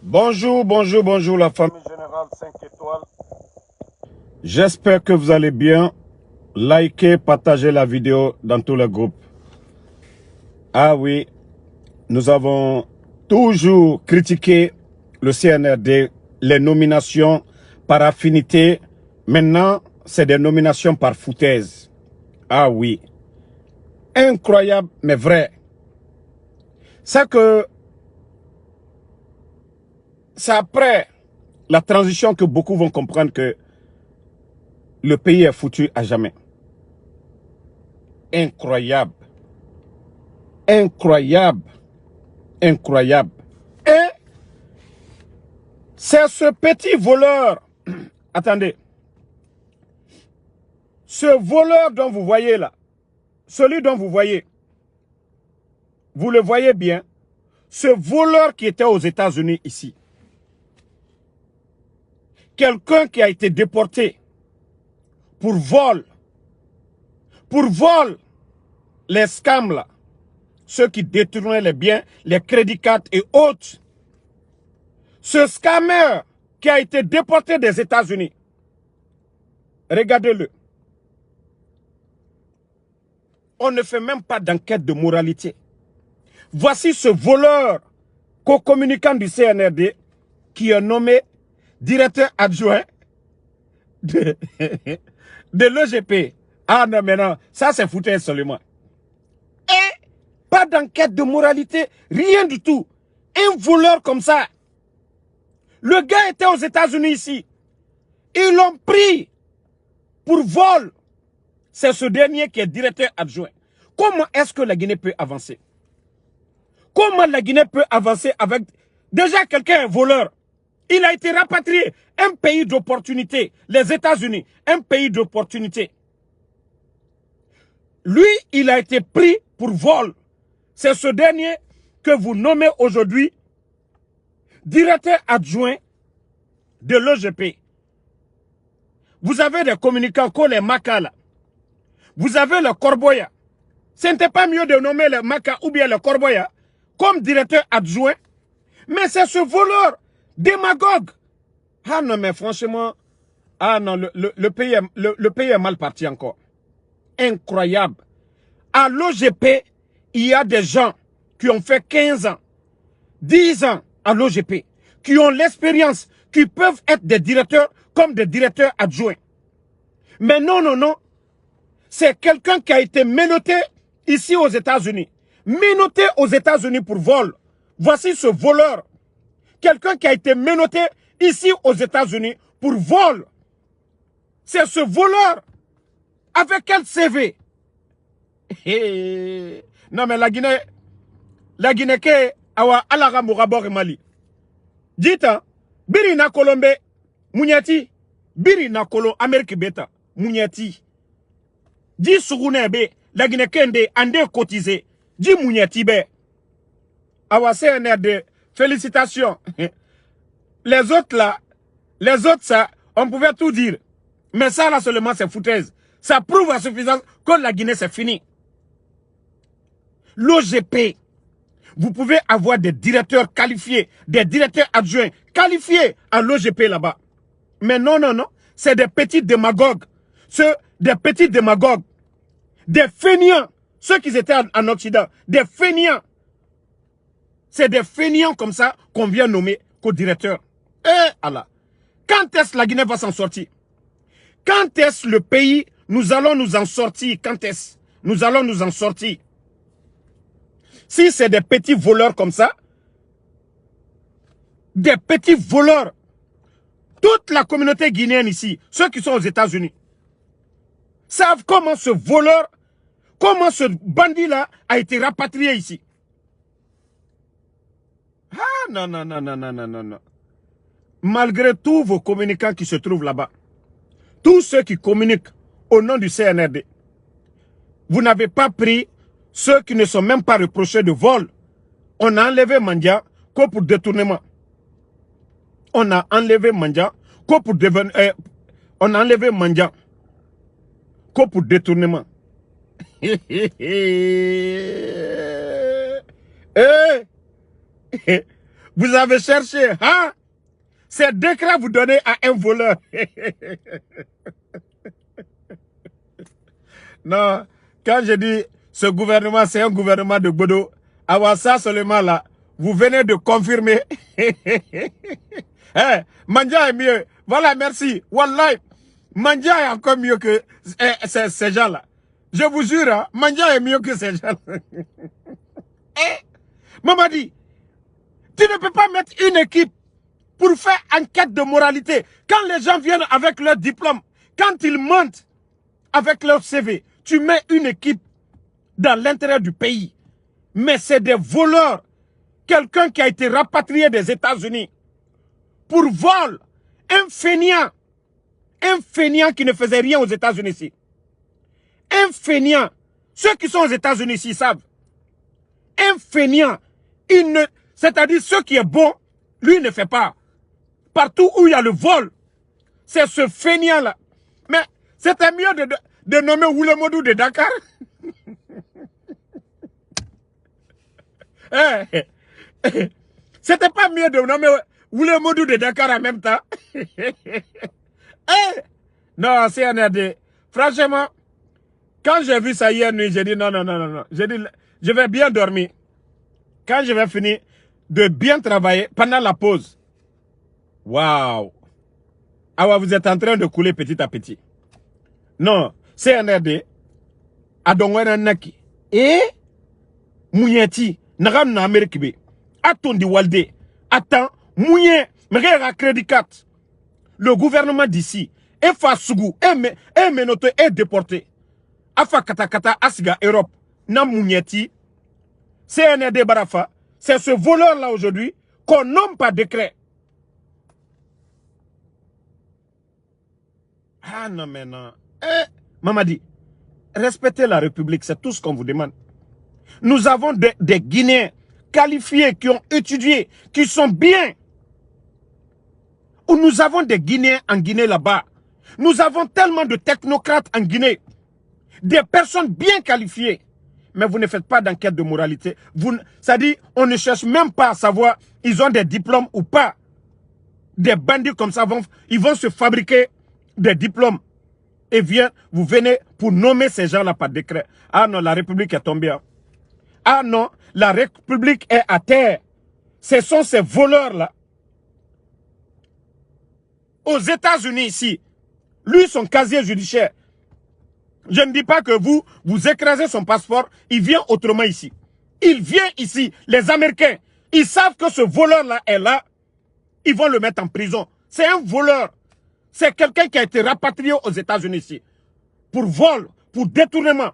Bonjour, bonjour, bonjour la famille générale 5 étoiles. J'espère que vous allez bien. Likez, partagez la vidéo dans tous les groupes. Ah oui, nous avons toujours critiqué le CNRD, les nominations par affinité. Maintenant, c'est des nominations par foutaise. Ah oui. Incroyable, mais vrai. C'est après la transition que beaucoup vont comprendre que le pays est foutu à jamais. Incroyable. Incroyable. Incroyable. Et c'est ce petit voleur. Attendez. Ce voleur dont vous voyez là, celui dont vous le voyez bien, ce voleur qui était aux États-Unis ici, quelqu'un qui a été déporté pour vol, les scams là, ceux qui détournaient les biens, les crédits cartes et autres. Ce scammer qui a été déporté des États-Unis, regardez-le. On ne fait même pas d'enquête de moralité. Voici ce voleur co-communicant du CNRD qui est nommé directeur adjoint de, de l'EGP. Ah non, mais non, ça c'est foutu seulement. Et pas d'enquête de moralité, rien du tout. Un voleur comme ça. Le gars était aux États-Unis ici. Ils l'ont pris pour vol. C'est ce dernier qui est directeur adjoint. Comment est-ce que la Guinée peut avancer? Comment la Guinée peut avancer avec... Déjà, quelqu'un est voleur. Il a été rapatrié. Un pays d'opportunité. Les États-Unis, un pays d'opportunité. Lui, il a été pris pour vol. C'est ce dernier que vous nommez aujourd'hui directeur adjoint de l'EGP. Vous avez des communicants comme les Maca là. Vous avez le Corboya. Ce n'était pas mieux de nommer le Maca ou bien le Corboya comme directeur adjoint. Mais c'est ce voleur démagogue. Ah non, mais franchement, ah non, le pays est mal parti encore. Incroyable. À l'OGP, il y a des gens qui ont fait 15 ans, 10 ans à l'OGP, qui ont l'expérience, qui peuvent être des directeurs comme des directeurs adjoints. Mais non, non, non. C'est quelqu'un qui a été menotté ici aux États-Unis. Menotté aux États-Unis pour vol. Voici ce voleur. Quelqu'un qui a été menotté ici aux États-Unis pour vol. C'est ce voleur. Avec quel CV? Non mais la Guinée ke awa alaga mugabor Mali. Dites, biri na Colombe, Munyati, biri na Kolo Amérique beta, Munyati. Di sugune be, la Guinée kende ande cotisé, di Munyati be. Awa CNRD, félicitations. Les autres là, ça, on pouvait tout dire. Mais ça là seulement c'est foutaise. Ça prouve à suffisance que la Guinée c'est fini. L'OGP, vous pouvez avoir des directeurs qualifiés, des directeurs adjoints qualifiés à l'OGP là-bas. Mais non, non, non. C'est des petits démagogues. Des petits démagogues. Des fainéants. Ceux qui étaient en Occident. Des fainéants. C'est des fainéants comme ça qu'on vient nommer co-directeur. Eh Allah. Quand est-ce la Guinée va s'en sortir? Quand est-ce le pays, nous allons nous en sortir? Quand est-ce nous allons nous en sortir? Si c'est des petits voleurs comme ça, des petits voleurs, toute la communauté guinéenne ici, ceux qui sont aux États-Unis, savent comment ce voleur, comment ce bandit-là a été rapatrié ici. Ah non, non, non, non, non, non, non, non. Malgré tous vos communicants qui se trouvent là-bas, tous ceux qui communiquent au nom du CNRD, vous n'avez pas pris ceux qui ne sont même pas reprochés de vol. On a enlevé Mandia que pour détournement. On a enlevé Mandia que pour on a enlevé Mandia que pour détournement. Vous avez cherché, hein? Ces décrets vous donnez à un voleur. Non, quand je dis ce gouvernement, c'est un gouvernement de Bodo, avoir ça seulement là, vous venez de confirmer. Hey, Mandia est mieux. Voilà, merci. Wallah, Mandia est encore mieux que ces gens-là. Je vous jure, hein, Mandia est mieux que ces gens-là. Mamadi, tu ne peux pas mettre une équipe pour faire enquête de moralité. Quand les gens viennent avec leur diplôme, quand ils mentent avec leur CV, tu mets une équipe dans l'intérêt du pays. Mais c'est des voleurs. Quelqu'un qui a été rapatrié des États-Unis pour vol. Un fainéant qui ne faisait rien aux États-Unis ici. Un fainéant. Ceux qui sont aux États-Unis ici savent. Un fainéant. C'est-à-dire ceux qui est bon, lui ne fait pas. Partout où il y a le vol, c'est ce fainéant-là. Mais c'était mieux de nommer Oulemodou de Dakar. C'était pas mieux de nommer Oulemodou de Dakar en même temps. Non, CNRD. Franchement, quand j'ai vu ça hier nuit, j'ai dit non. J'ai dit, je vais bien dormir. Quand je vais finir de bien travailler pendant la pause. Waouh. Ah ouais, vous êtes en train de couler petit à petit. Non, CNRD. Adongwena Naki. Et Mouyeti. Nagam na Amérique B. Atondi Walde. Attends. Mouye. Mère crédit 4. Le gouvernement d'ici. Et Fasougou. Et Menote. Et déporté. Afa Katakata Asga Europe. Na Mouyeti. CNRD Barafa. C'est ce voleur-là aujourd'hui qu'on nomme par décret. Ah non, mais non. Mamadi, respectez la République, c'est tout ce qu'on vous demande. Nous avons des Guinéens qualifiés qui ont étudié, qui sont bien. Ou nous avons des Guinéens en Guinée là-bas. Nous avons tellement de technocrates en Guinée. Des personnes bien qualifiées. Mais vous ne faites pas d'enquête de moralité. C'est-à-dire, on ne cherche même pas à savoir ils ont des diplômes ou pas. Des bandits comme ça, ils vont se fabriquer des diplômes. Et vous venez pour nommer ces gens-là par décret. Ah non, la République est tombée. Ah non, la République est à terre. Ce sont ces voleurs-là. Aux États-Unis ici, lui, son casier judiciaire, je ne dis pas que vous écrasez son passeport, il vient autrement ici. Il vient ici. Les Américains, ils savent que ce voleur-là est là. Ils vont le mettre en prison. C'est un voleur. C'est quelqu'un qui a été rapatrié aux États-Unis ici. Pour vol, pour détournement.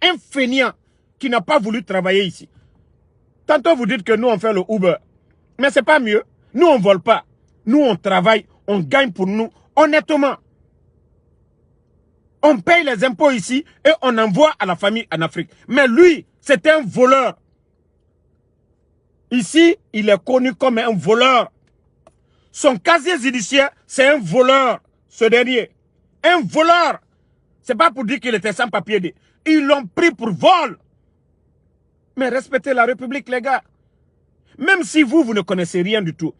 Un fainéant qui n'a pas voulu travailler ici. Tantôt vous dites que nous on fait le Uber. Mais c'est pas mieux. Nous on vole pas. Nous on travaille, on gagne pour nous honnêtement. On paye les impôts ici et on envoie à la famille en Afrique. Mais lui, c'est un voleur. Ici, il est connu comme un voleur. Son casier judiciaire, c'est un voleur, ce dernier. Un voleur. C'est pas pour dire qu'il était sans papier. Ils l'ont pris pour vol. Mais respectez la République, les gars. Même si vous ne connaissez rien du tout,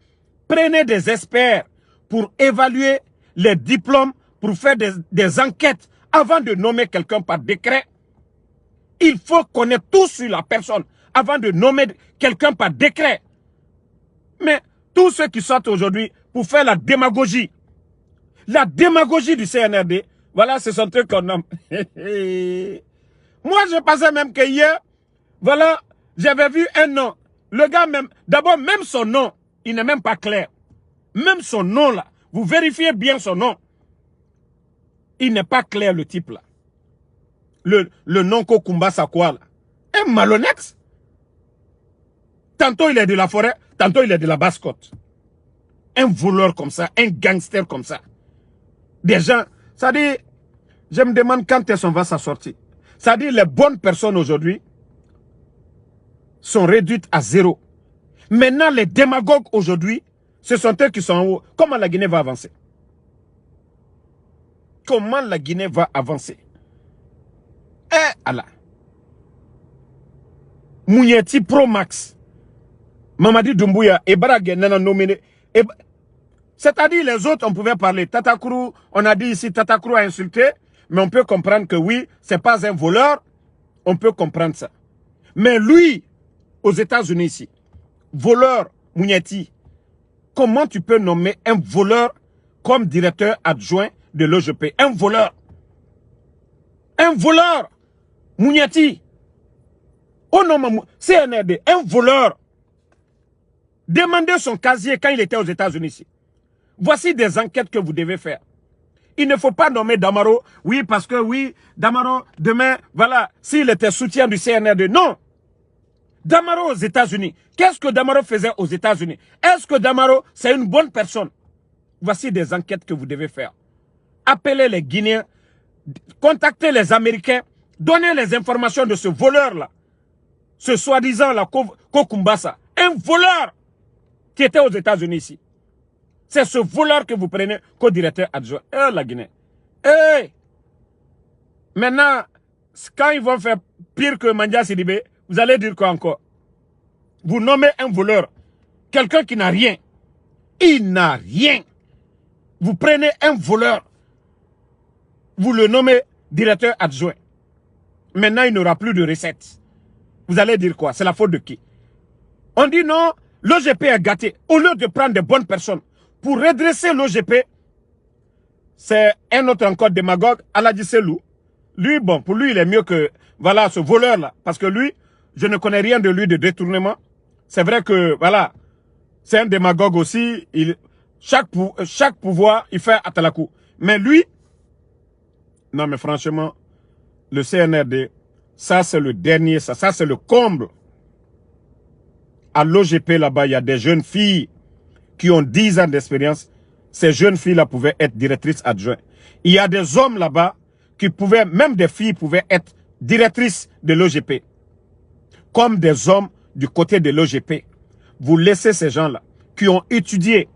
prenez des experts pour évaluer les diplômes, pour faire des enquêtes avant de nommer quelqu'un par décret. Il faut connaître tout sur la personne avant de nommer quelqu'un par décret. Mais tous ceux qui sortent aujourd'hui pour faire la démagogie du CNRD, voilà, c'est son truc qu'on nomme. Moi, je pensais même que hier, voilà, j'avais vu un nom. Le gars même, d'abord, même son nom, il n'est même pas clair. Même son nom là, vous vérifiez bien son nom. Il n'est pas clair le type là. Le nom Kokumba Sakwa là. Un malhonnête. Tantôt il est de la forêt, tantôt il est de la basse-côte. Un voleur comme ça, un gangster comme ça. Des gens, ça dit, je me demande quand est-ce qu'on va s'en sortir. Ça dit, les bonnes personnes aujourd'hui sont réduites à zéro. Maintenant, les démagogues aujourd'hui, ce sont eux qui sont en haut. Comment la Guinée va avancer? Comment la Guinée va avancer? Allah. Mouyeti Pro Max. Mamadi Doumbouya, Ebara Genena nominé. C'est-à-dire les autres, on pouvait parler. Tatakourou, on a dit ici, Tatakourou a insulté, mais on peut comprendre que oui, c'est pas un voleur. On peut comprendre ça. Mais lui, aux États-Unis ici, voleur, Mouniati, comment tu peux nommer un voleur comme directeur adjoint de l'OGP? Un voleur. Un voleur, Mouniati. Oh non, CNRD, un voleur. Demandez son casier quand il était aux États-Unis ici. Voici des enquêtes que vous devez faire. Il ne faut pas nommer Damaro, oui, parce que oui, Damaro, demain, voilà, s'il était soutien du CNRD. Non. Damaro aux États-Unis. Qu'est-ce que Damaro faisait aux États-Unis? Est-ce que Damaro, c'est une bonne personne? Voici des enquêtes que vous devez faire. Appelez les Guinéens, contactez les Américains, donnez les informations de ce voleur-là. Ce soi-disant, la Kokumbasa. Un voleur qui était aux États-Unis ici. C'est ce voleur que vous prenez comme directeur adjoint. La Guinée. Maintenant, quand ils vont faire pire que Mandia Sidibé, vous allez dire quoi encore? Vous nommez un voleur, quelqu'un qui n'a rien. Il n'a rien. Vous prenez un voleur, vous le nommez directeur adjoint. Maintenant, il n'aura plus de recettes. Vous allez dire quoi? C'est la faute de qui? On dit non, l'OGP est gâté. Au lieu de prendre de bonnes personnes pour redresser l'OGP, c'est un autre encore démagogue, Aladji Selou. Lui, bon, pour lui, il est mieux que, voilà, ce voleur-là. Parce que lui, je ne connais rien de lui de détournement. C'est vrai que, voilà, c'est un démagogue aussi. Chaque pouvoir, il fait atalakou. Mais lui, non mais franchement, le CNRD, ça c'est le dernier, ça c'est le comble. À l'OGP là-bas, il y a des jeunes filles qui ont 10 ans d'expérience. Ces jeunes filles-là pouvaient être directrices adjointes. Il y a des hommes là-bas qui pouvaient, même des filles pouvaient être directrices de l'OGP. Comme des hommes du côté de l'OGP. Vous laissez ces gens-là qui ont étudié,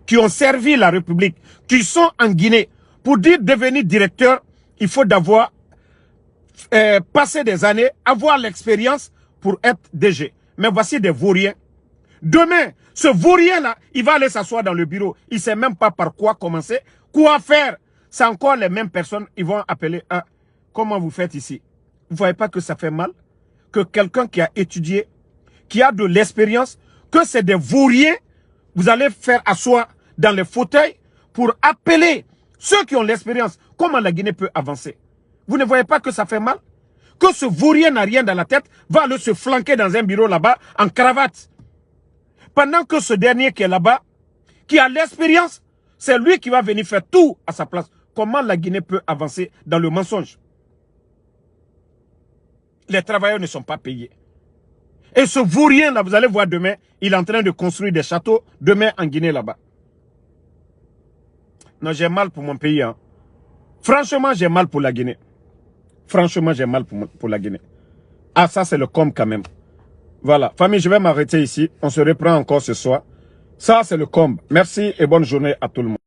qui ont servi la République, qui sont en Guinée. Pour dire devenir directeur, il faut d'avoir passé des années, avoir l'expérience pour être DG. Mais voici des vauriens. Demain, ce vaurien-là, il va aller s'asseoir dans le bureau. Il ne sait même pas par quoi commencer, quoi faire. C'est encore les mêmes personnes, ils vont appeler, comment vous faites ici? Vous ne voyez pas que ça fait mal? Que quelqu'un qui a étudié, qui a de l'expérience, que c'est des vauriens, vous allez faire asseoir dans les fauteuils pour appeler ceux qui ont l'expérience. Comment la Guinée peut avancer? Vous ne voyez pas que ça fait mal? Que ce vaurien n'a rien dans la tête, va aller se flanquer dans un bureau là-bas en cravate. Pendant que ce dernier qui est là-bas, qui a l'expérience, c'est lui qui va venir faire tout à sa place. Comment la Guinée peut avancer dans le mensonge? Les travailleurs ne sont pas payés. Et ce vaurien-là, vous allez voir demain, il est en train de construire des châteaux demain en Guinée là-bas. Non, j'ai mal pour mon pays. Hein. Franchement, j'ai mal pour la Guinée. Franchement, j'ai mal pour la Guinée. Ah, ça, c'est le com quand même. Voilà. Famille, je vais m'arrêter ici. On se reprend encore ce soir. Ça, c'est le com. Merci et bonne journée à tout le monde.